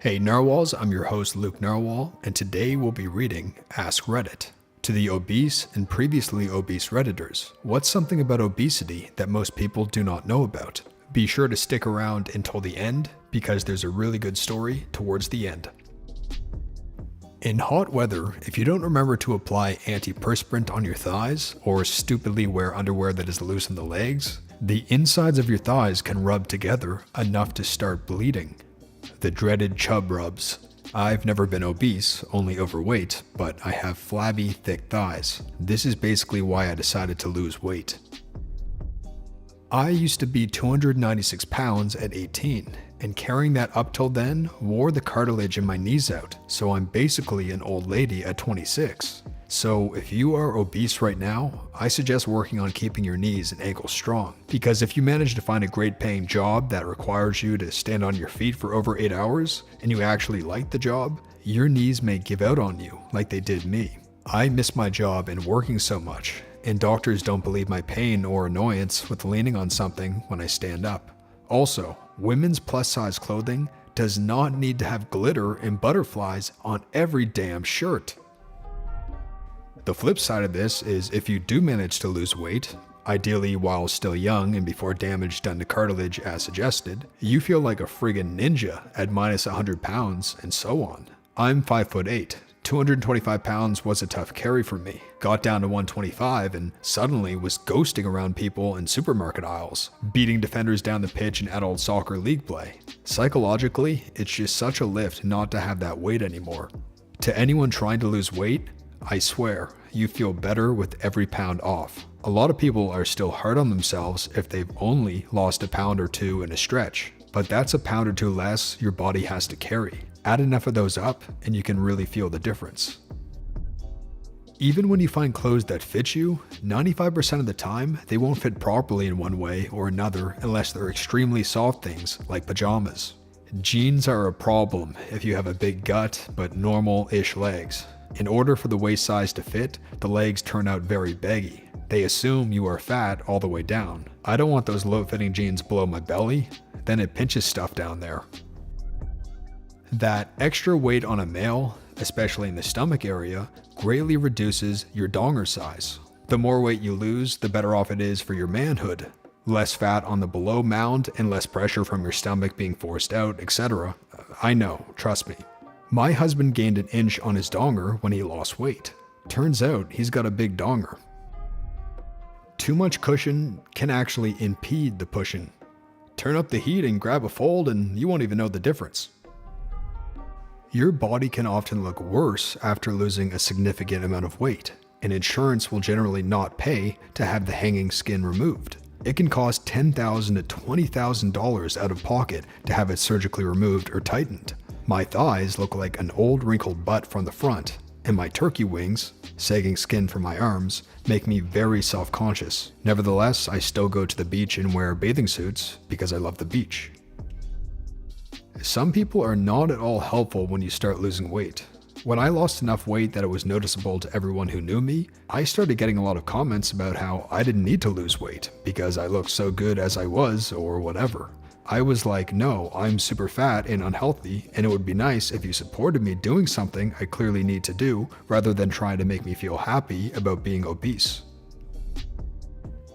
Hey Narwhals, I'm your host Luke Narwhal, and today we'll be reading Ask Reddit. To the obese and previously obese Redditors, what's something about obesity that most people do not know about? Be sure to stick around until the end, because there's a really good story towards the end. In hot weather, if you don't remember to apply antiperspirant on your thighs, or stupidly wear underwear that is loose on the legs, the insides of your thighs can rub together enough to start bleeding. The dreaded chub rubs. I've never been obese, only overweight, but I have flabby, thick thighs. This is basically why I decided to lose weight. I used to be 296 pounds at 18, and carrying that up till then wore the cartilage in my knees out, so I'm basically an old lady at 26. So if you are obese right now, I suggest working on keeping your knees and ankles strong, because if you manage to find a great paying job that requires you to stand on your feet for over 8 hours, and you actually like the job, your knees may give out on you like they did me. I miss my job and working so much, and doctors don't believe my pain or annoyance with leaning on something when I stand up. Also, women's plus size clothing does not need to have glitter and butterflies on every damn shirt. The flip side of this is if you do manage to lose weight, ideally while still young and before damage done to cartilage as suggested, you feel like a friggin' ninja at minus 100 pounds and so on. I'm 5'8". 225 pounds was a tough carry for me. Got down to 125 and suddenly was ghosting around people in supermarket aisles, beating defenders down the pitch in adult soccer league play. Psychologically, it's just such a lift not to have that weight anymore. To anyone trying to lose weight, I swear, you feel better with every pound off. A lot of people are still hard on themselves if they've only lost a pound or two in a stretch, but that's a pound or two less your body has to carry. Add enough of those up and you can really feel the difference. Even when you find clothes that fit you, 95% of the time, they won't fit properly in one way or another unless they're extremely soft things like pajamas. Jeans are a problem if you have a big gut but normal-ish legs. In order for the waist size to fit, the legs turn out very baggy. They assume you are fat all the way down. I don't want those low-fitting jeans below my belly, then it pinches stuff down there. That extra weight on a male, especially in the stomach area, greatly reduces your donger size. The more weight you lose, the better off it is for your manhood. Less fat on the below mound and less pressure from your stomach being forced out, etc. I know, trust me. My husband gained an inch on his donger when he lost weight. Turns out he's got a big donger. Too much cushion can actually impede the pushing. Turn up the heat and grab a fold and you won't even know the difference. Your body can often look worse after losing a significant amount of weight, and insurance will generally not pay to have the hanging skin removed. It can cost $10,000 to $20,000 out of pocket to have it surgically removed or tightened. My thighs look like an old wrinkled butt from the front, and my turkey wings, sagging skin from my arms, make me very self-conscious. Nevertheless, I still go to the beach and wear bathing suits because I love the beach. Some people are not at all helpful when you start losing weight. When I lost enough weight that it was noticeable to everyone who knew me, I started getting a lot of comments about how I didn't need to lose weight because I looked so good as I was or whatever. I was like, no, I'm super fat and unhealthy, and it would be nice if you supported me doing something I clearly need to do rather than trying to make me feel happy about being obese.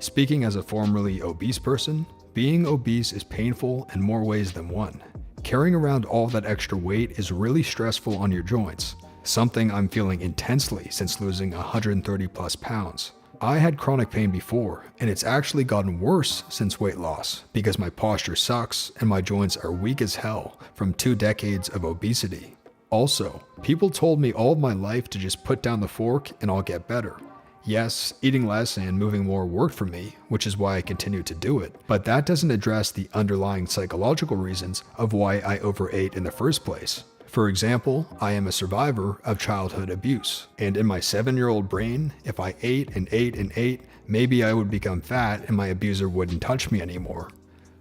Speaking as a formerly obese person, being obese is painful in more ways than one. Carrying around all that extra weight is really stressful on your joints, something I'm feeling intensely since losing 130 plus pounds. I had chronic pain before, and it's actually gotten worse since weight loss because my posture sucks and my joints are weak as hell from 2 decades of obesity. Also, people told me all of my life to just put down the fork and I'll get better. Yes, eating less and moving more worked for me, which is why I continue to do it, but that doesn't address the underlying psychological reasons of why I overate in the first place. For example, I am a survivor of childhood abuse, and in my 7-year-old brain, if I ate and ate and ate, maybe I would become fat and my abuser wouldn't touch me anymore.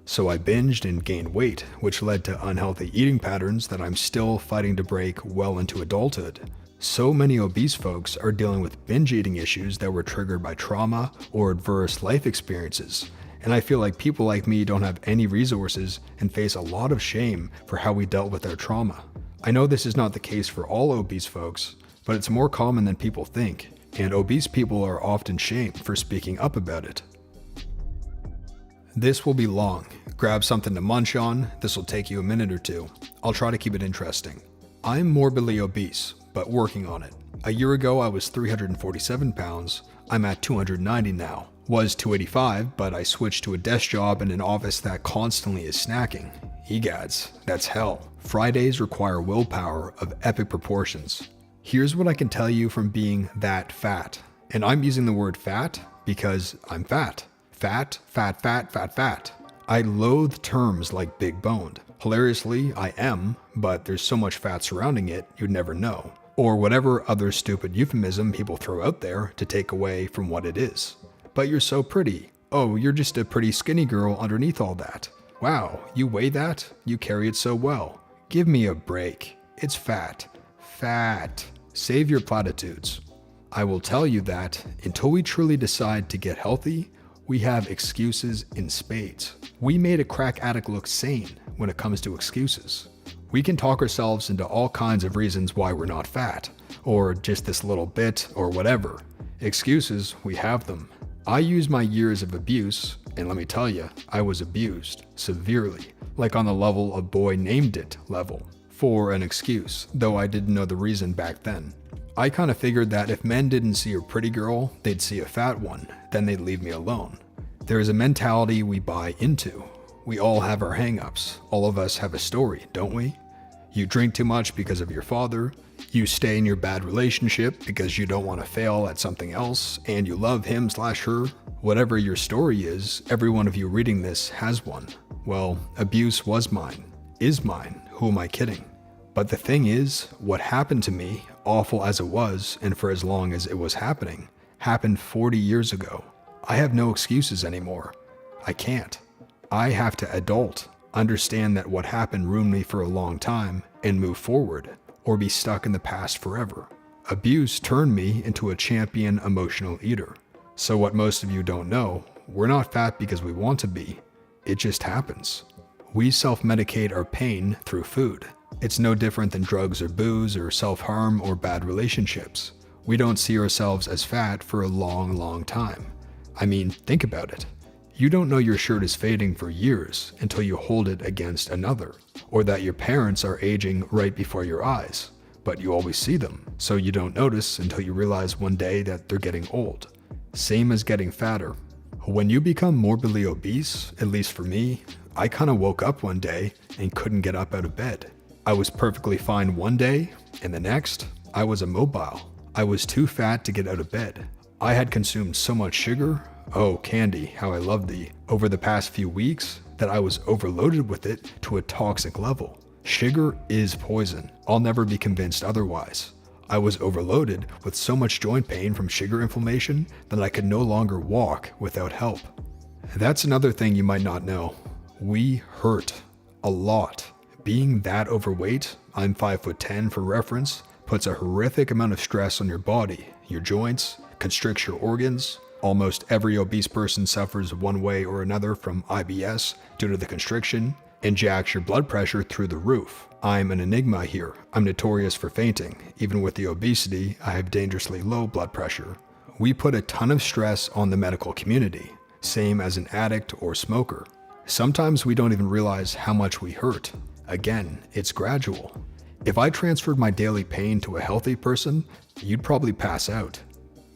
So I binged and gained weight, which led to unhealthy eating patterns that I'm still fighting to break well into adulthood. So many obese folks are dealing with binge eating issues that were triggered by trauma or adverse life experiences, and I feel like people like me don't have any resources and face a lot of shame for how we dealt with our trauma. I know this is not the case for all obese folks, but it's more common than people think, and obese people are often shamed for speaking up about it. This will be long. Grab something to munch on. This will take you a minute or two. I'll try to keep it interesting. I'm morbidly obese, but working on it. A year ago, I was 347 pounds. I'm at 290 now. Was 285, but I switched to a desk job in an office that constantly is snacking. Egads, that's hell. Fridays require willpower of epic proportions. Here's what I can tell you from being that fat. And I'm using the word fat because I'm fat. Fat, fat, fat, fat, fat. I loathe terms like big boned. Hilariously, I am, but there's so much fat surrounding it, you'd never know. Or whatever other stupid euphemism people throw out there to take away from what it is. But you're so pretty. Oh, you're just a pretty skinny girl underneath all that. Wow, you weigh that? You carry it so well. Give me a break. It's fat. Fat. Save your platitudes. I will tell you that until we truly decide to get healthy, we have excuses in spades. We made a crack addict look sane when it comes to excuses. We can talk ourselves into all kinds of reasons why we're not fat, or just this little bit, or whatever. Excuses, we have them. I use my years of abuse, and let me tell you, I was abused, severely, like on the level of boy named it level, for an excuse, though I didn't know the reason back then. I kinda figured that if men didn't see a pretty girl, they'd see a fat one, then they'd leave me alone. There is a mentality we buy into. We all have our hang-ups. All of us have a story, don't we? You drink too much because of your father. You stay in your bad relationship because you don't want to fail at something else, and you love him/her. Whatever your story is, every one of you reading this has one. Well, abuse was mine, is mine. Who am I kidding? But the thing is, what happened to me, awful as it was, and for as long as it was happening, happened 40 years ago. I have no excuses anymore. I can't. I have to adult, understand that what happened ruined me for a long time, and move forward, or be stuck in the past forever. Abuse turned me into a champion emotional eater. So what most of you don't know, we're not fat because we want to be. It just happens. We self-medicate our pain through food. It's no different than drugs or booze or self-harm or bad relationships. We don't see ourselves as fat for a long, long time. I mean, think about it. You don't know your shirt is fading for years until you hold it against another, or that your parents are aging right before your eyes, but you always see them, so you don't notice until you realize one day that they're getting old. Same as getting fatter. When you become morbidly obese, at least for me, I kinda woke up one day and couldn't get up out of bed. I was perfectly fine one day, and the next, I was immobile. I was too fat to get out of bed. I had consumed so much sugar, oh candy, how I love thee, over the past few weeks that I was overloaded with it to a toxic level. Sugar is poison. I'll never be convinced otherwise. I was overloaded with so much joint pain from sugar inflammation that I could no longer walk without help. That's another thing you might not know. We hurt a lot. Being that overweight, I'm 5'10" for reference, puts a horrific amount of stress on your body, your joints, constricts your organs. Almost every obese person suffers one way or another from IBS due to the constriction, and jacks your blood pressure through the roof. I'm an enigma here. I'm notorious for fainting. Even with the obesity, I have dangerously low blood pressure. We put a ton of stress on the medical community, same as an addict or smoker. Sometimes we don't even realize how much we hurt. Again, it's gradual. If I transferred my daily pain to a healthy person, you'd probably pass out.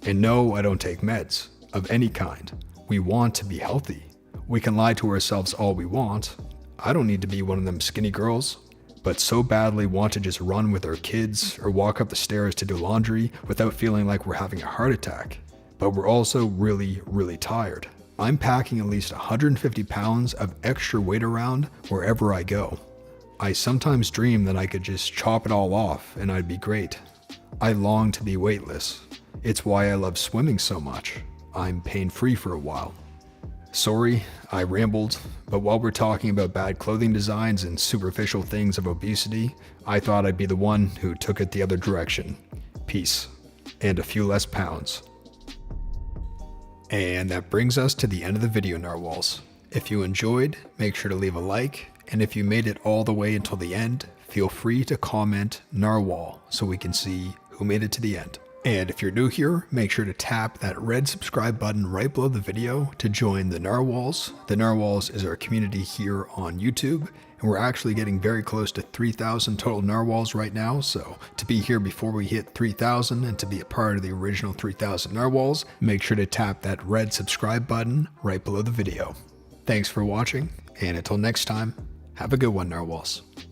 And no, I don't take meds of any kind. We want to be healthy. We can lie to ourselves all we want. I don't need to be one of them skinny girls, but so badly want to just run with our kids or walk up the stairs to do laundry without feeling like we're having a heart attack. But we're also really, really tired. I'm packing at least 150 pounds of extra weight around wherever I go. I sometimes dream that I could just chop it all off and I'd be great. I long to be weightless. It's why I love swimming so much. I'm pain-free for a while. Sorry, I rambled, but while we're talking about bad clothing designs and superficial things of obesity, I thought I'd be the one who took it the other direction. Peace. And a few less pounds. And that brings us to the end of the video, narwhals. If you enjoyed, make sure to leave a like, and if you made it all the way until the end, feel free to comment narwhal so we can see who made it to the end. And if you're new here, make sure to tap that red subscribe button right below the video to join the Narwhals. The Narwhals is our community here on YouTube, and we're actually getting very close to 3,000 total Narwhals right now, so to be here before we hit 3,000 and to be a part of the original 3,000 Narwhals, make sure to tap that red subscribe button right below the video. Thanks for watching, and until next time, have a good one, Narwhals.